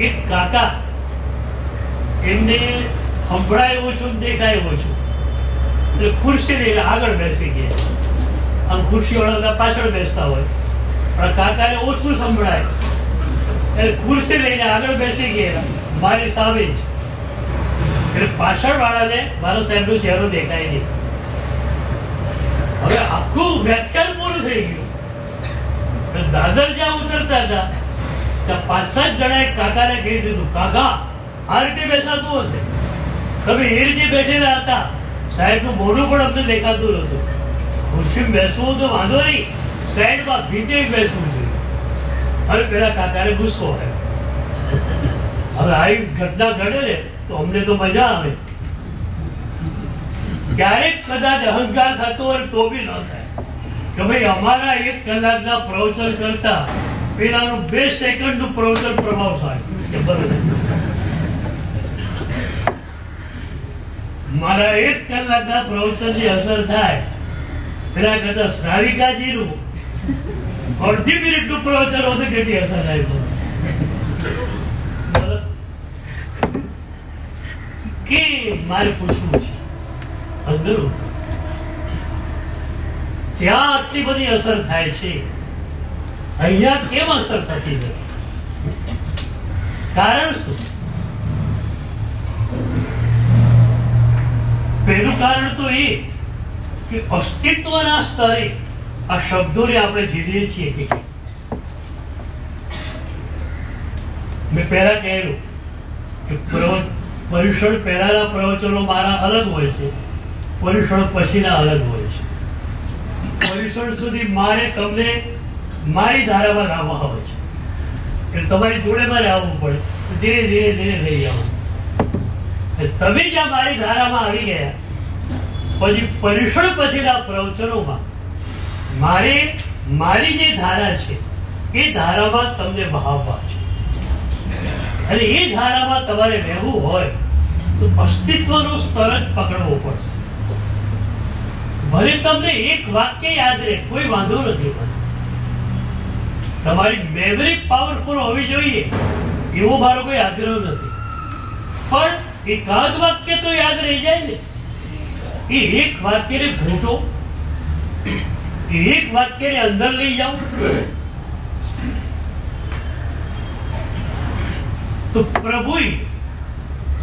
એક કાકા, એમને સંભળાય ઓછું, દેખાય ઓછું, એટલે ખુરશી લઈને આગળ બેસી ગયા. આમ ખુરશી વાળા પાછળ બેસતા હોય, પણ કાકાને ઓછું સંભળાય એટલે ખુરશી લઈને આગળ બેસી ગયા, મારી સામે જ. એટલે પાછળ વાળાને મારા સાહેબનો ચહેરો દેખાય નહીં. હવે આખું વ્યાખ્યાન પૂરું થઈ ગયું. દાદર જ્યાં ઉતરતા હતા ત્યાં 5-7 જણાએ કાકાને કહી દીધું, કાકા આ રીતે બેસાતું હશે. તમે એ રીતે બેઠેલા હતા, સાહેબનું મોઢું પણ અમને દેખાતું નહોતું. ખુરશીમાં બેસવું તો વાંધો નહીં, સાઈડમાં ભીતે બેસવું જોઈએ. હવે પેલા કાકાને ગુસ્સો આવ્યો. હવે આવી ઘટના ઘટે ને તો અમને તો મજા આવે. ક્યારેક કદાચ અહંકાર થતો હોય તો બી ન થાય કે ભાઈ અમારા 1 કલાકના પ્રવચન કરતા પેલાનું 2 સેકન્ડનું પ્રવચન પ્રભાવશાળી. મારા 1 કલાકના પ્રવચનની અસર થાય પેલા કરતા શ્રાવિકાજીનું 1/2 મિનિટનું પ્રવચન હોતું કેટલી અસર થાય. કે મારે પૂછવું છે અંદર ત્યાં આટલી બધી અસર થાય છે, અહીંયા કેમ અસર થતી નથી? કારણ શું? પહેલું કારણ તો એ કે અસ્તિત્વના સ્તરે આ શબ્દોને આપણે જીવીએ છીએ. મેં પહેલા કહેલું કે પર્યુષણ પહેલાના પ્રવચનો મારા અલગ હોય છે, પર્યુષણ પછીના અલગ હોય છે. પર્યુષણ સુધી મારે તમને મારી ધારામાં લાવવા હોય છે, એટલે તમારી જોડે મારે આવવું પડે. ધીરે ધીરે ધીરે લઈ આવવું. તમે જ્યાં મારી ધારામાં આવી ગયા પછી પર્યુષણ પછીના પ્રવચનોમાં મારે મારી જે ધારા છે એ ધારામાં તમને વહાવવા છે. અને એ ધારામાં તમારે રહેવું હોય તો અસ્તિત્વનો સ્તર જ પકડવો પડશે. ભલે તમને એક વાક્ય યાદ રહે કોઈ વાંધો નથી, તમારી મેમરી પાવરફુલ હોવી જોઈએ એવો મારો કોઈ આગ્રહ નથી, પણ એકાદ વાક્ય તો યાદ રહી જાય ને. એ એક વાક્યને ઘૂંટો, એક વાક્યને અંદર લઈ જાઓ તો પ્રભુએ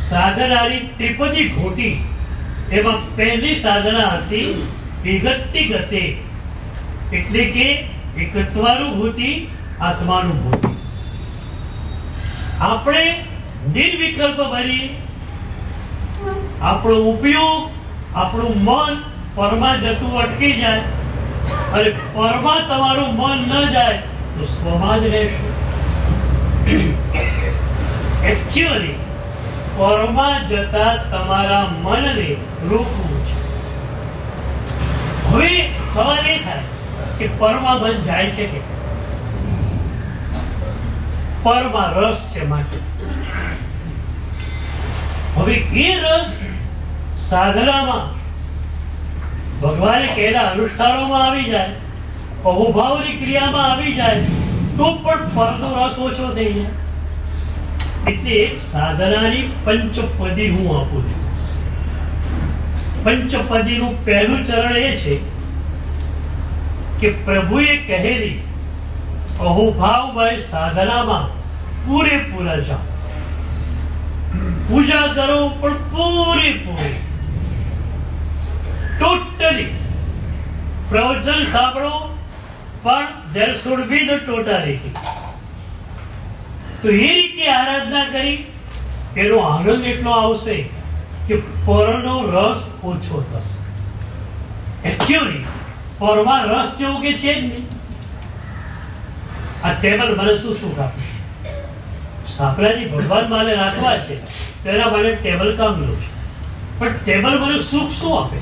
સાધનાની ત્રિપદી ઘોટી. એમાં પહેલી સાધના હતી વિગતિ ગતે, એટલે કે એકત્વાનુભૂતિ, આત્માનુભૂતિ. આપણે નિર્વિકલ્પ બની આપણો ઉપયોગ, આપણું મન પરમાં જતું અટકી જાય અને પરમાં તમારું મન ન જાય તો સ્વમાં જ રહેશે. એકચ્યુઅલી પરમાં જતા તમારા મનને રોકવું છે. હવે સવાલ એ થાય કે પરમાં મન જાય છે કે પરમાં રસ છે માટે. હવે એ રસ સાધનામાં ભગવાને કહેલા અનુષ્ઠાનોમાં આવી જાય, અહોભાવની ક્રિયામાં આવી જાય તો પણ પરનો રસ ઓછો થઈ જાય. એટલે એક સાધનાની પંચપદી હું આપું છું. પંચપદીનું પહેલું ચરણ એ છે કે પ્રભુએ કહેલી અહોભાવમય સાધનામાં પૂરેપૂરા જાઓ. પૂજા કરો પણ પૂરેપૂરી, ટોટલી. પ્રવચન સાંભળો પણ there should be the totality. તો એ રીતે આરાધના કરી એનો આનંદ એટલો આવશે કે પરનો રસ ઓછો થશે. એકચ્યુઅલી પરમાં રસ જેવું કે છે જ નહીં. આ ટેબલ મને શું સુખ આપે? સાપરાજી ભગવાન માને રાખવા છે તેના માટે ટેબલ કામનું છે, પણ ટેબલ મને સુખ શું આપે?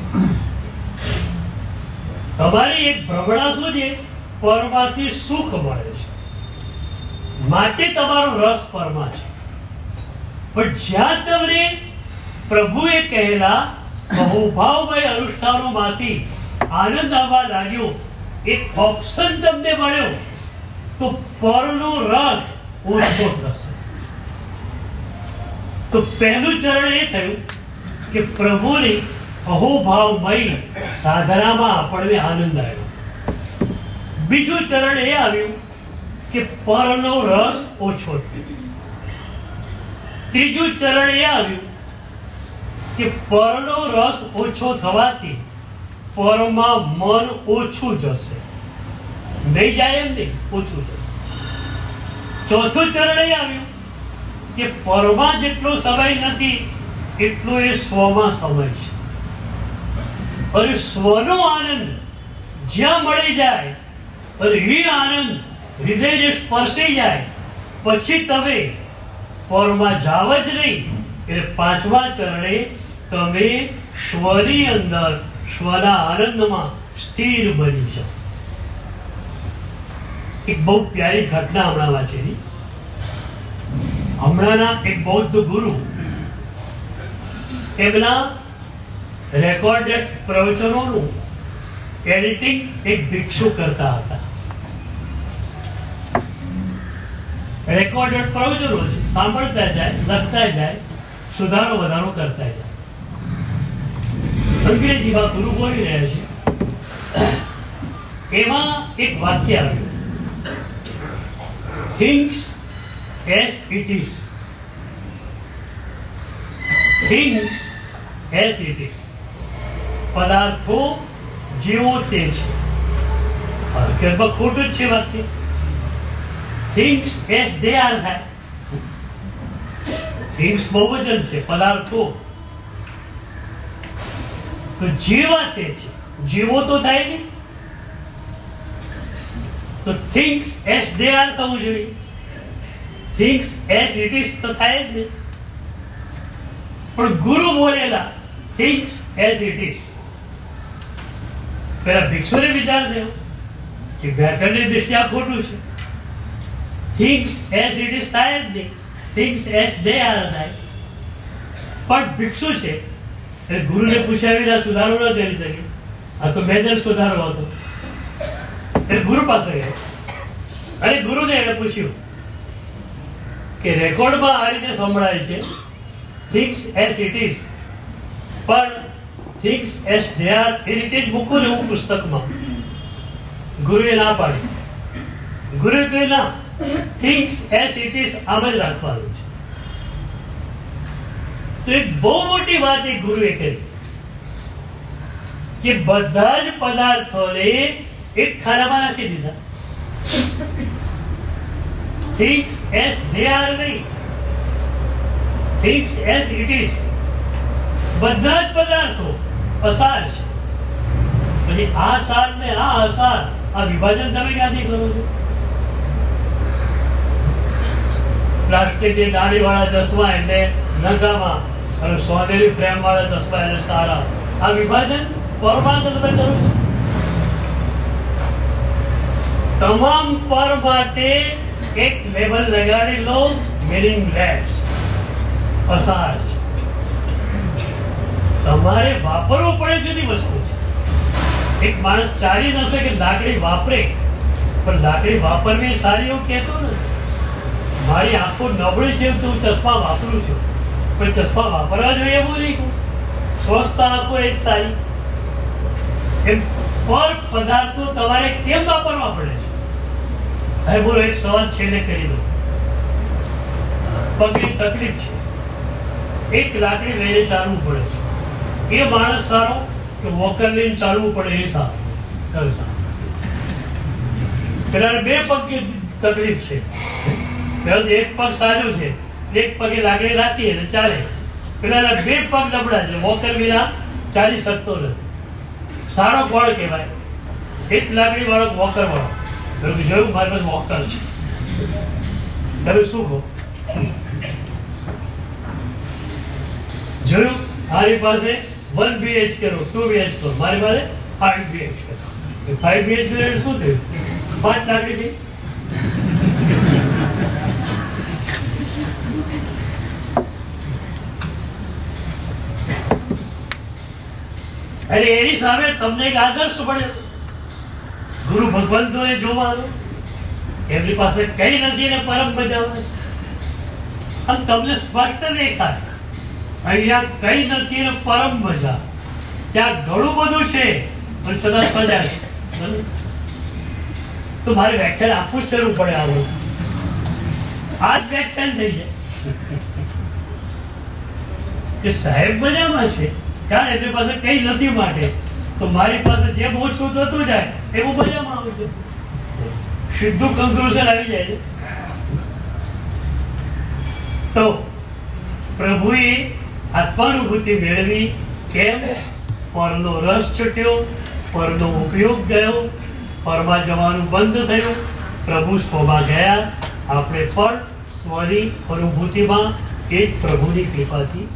તમારી એક ભ્રમણા શું છે? પરમાંથી સુખ મળે છે માટે તમારો રસ પરમાં છે. પણ જ્યાં તમને પ્રભુએ કહેલા બહુભાવમય અનુષ્ઠાનોમાંથી આનંદ આવવા લાગ્યો, એક ઓપ્શન તમને મળ્યો તો પરનો રસ ઓછો થશે. તો પહેલું ચરણ એ થયું કે પ્રભુની અહોભાવમય સાધનામાં આપણને આનંદ આવ્યો. બીજું ચરણ એ આવ્યું કે પરનો રસ ઓછો થયો. ત્રીજું ચરણ એ આવ્યું કે પરનો રસ ઓછો થવાથી પરમાં મન ઓછું જશે. નહીં જાય એમ નહીં, ઓછું જશે. ચોથું ચરણ એ આવ્યું કે પરમાં જેટલો સમય નથી એટલો એ સ્વમાં સમય છે. અને સ્વનો આનંદ જ્યાં મળી જાય અને એ આનંદ હૃદયને સ્પર્શી જાય પછી તમે પરમાં જાવ જ નહીં. એટલે પાંચમા ચરણે તમે સ્વની અંદર સ્વના આનંદમાં સ્થિર બની જાઓ. એક બહુ પ્યારી ઘટના હમણાં વાંચેલી. હમણાંના એક બૌદ્ધ ગુરુ એમના રેકોર્ડેડ પ્રવચનોનું એડિટિંગ એક ભિક્ષુ કરતા હતા. રેકોર્ડેડ પ્રવચનો છે, સાંભળતા જાય, લખતા જાય, સુધારો વધારો કરતા જાય. અંગ્રેજીમાં ગુરુ બોલી રહ્યા છે. એમાં એક વાક્ય આવ્યું, things as it is. Things as it is. પદાર્થો જેવો તે છે. હકીકતમાં ખોટું જ છે વાક્ય. થિંગ્સ એઝ દે આર થાય. થિંગ્સ બહુવચન છે, પદાર્થો તો જેવા તે છે. જેવો તો થાય નહીં. તો થિંગ્સ એઝ દે આર થવું જોઈએ. થિંગ્સ એઝ ઇટ ઇઝ તો થાય જ નહીં. પણ ગુરુ બોલેલા થિંગ્સ એઝ ઇટ ઇઝ. પેલા ભિક્ષુને વિચાર થયો કે વ્યાકરણની દ્રષ્ટિએ આ ખોટું છે. થિંગ્સ એઝ ઇટ ઇઝ થાય જ નહીં. થિંગ્સ એઝ દે આર થાય. પણ ભિક્ષુ છે એટલે ગુરુને પૂછ્યા વિના સુધારો ન કરી શકે. આ તો મેજર સુધારો હતો. એટલે ગુરુ પાસે ગયો અને ગુરુને એને પૂછ્યું કે રેકોર્ડમાં આ રીતે સંભળાય છે થિંગ્સ એઝ ઇટ ઇઝ, પણ થિંગ્સ એઝ દે આર એ રીતે જ મૂકું ને હું પુસ્તકમાં. ગુરુએ ના પાડી. ગુરુએ કહ્યું ના, થિંગ્સ એઝ ઇટ ઇઝ આમ જ રાખવાનું છે. તો એક બહુ મોટી વાત એક ગુરુએ કરી કે બધા જ પદાર્થોને એક ખાનામાં નાખી દીધા. થિંગ્સ એઝ દે આર નહીં, થિંગ્સ એઝ ઇટ ઇઝ. બધા જ પદાર્થો અસાર છે. પછી આ સાર ને આ અસાર, આ વિભાજન તમે ક્યાંથી કરો છો? પ્લાસ્ટિકની દાઢી વાળા ચશ્મા એટલે નકામા અને સોનેરી ફ્રેમ વાળા ચશ્મા એટલે સારા. આ વિભાજન પરમાર્થ તમે કરો છો. તમામ પર માટે એક લેબલ લગાડી લો, મીનિંગલેસ, અસાર છે. તમારે વાપરવું પડે જુદી વસ્તુ છે. એક માણસ ચાલી ન શકે લાકડી વાપરે, પણ લાકડી વાપરવી સારી એવું કહેતો નથી. મારી આંખો નબળી છે તો હું ચશ્મા વાપરું છું, પણ ચશ્મા વાપરવા જોઈએ એવું નહીં કહું. સ્વસ્થ આંખો એ સારી. એમ પર પદાર્થો તમારે કેમ વાપરવા પડે છે? હવે બોલો, એક સવાલ છેલ્લે કરી દો. પગની તકલીફ છે, એક લાકડી લઈને ચાલવું પડે છે. એ માણસ સારો કે વોકર લઈને ચાલવું પડે એ સારું? કયું સારું? પેલા બે પગ તકલીફ છે. એક પગ સારું છે, એક પગે લાકડી રાખી અને ચાલે. પેલા બે પગ નબળા છે, વોકર વિના ચાલી શકતો નથી. સારો કોણ કહેવાય? એક લાકડી વાળો, વોકર વાળો. જોયું મારી પાસે વોકર છે. તમે શું કહો? જોયું મારી પાસે 1 BHK નો 2 BHK, મારી પાસે 5 BHK. 5 BHK શું થયું? 5 લાકડી થઈ. અને એની સામે તમને એક આદર્શ મળે. ગુરુ ભગવંતોને જોવાનું, એમની પાસે કઈ નથી ને પરમ બજાવવાનું. અને તમને સ્પષ્ટ દેખાય અહીંયા કઈ નથી ને પરમ મજા. ત્યાં ઘણું બધું છે પણ છતાં સજા છે. તો મારે વ્યાખ્યાન આપવું જ શરૂ પડે. આવું આ જ વ્યાખ્યાન થઈ જાય કે સાહેબ મજામાં છે કારણ એમની પાસે કઈ નથી માટે, તો મારી પાસે જેમ ઓછું થતું જાય એવું મજામાં આવે છે. સીધું કન્ક્લુઝન આવી જાય છે. તો પ્રભુએ આત્માનુભૂતિ મેળવી. કેમ? પરનો રસ છૂટ્યો, પરનો ઉપયોગ ગયો, પરમાં જવાનું બંધ થયું, પ્રભુ સ્વમાં ગયા. આપણે પણ સ્વની અનુભૂતિમાં એ જ પ્રભુની કૃપાથી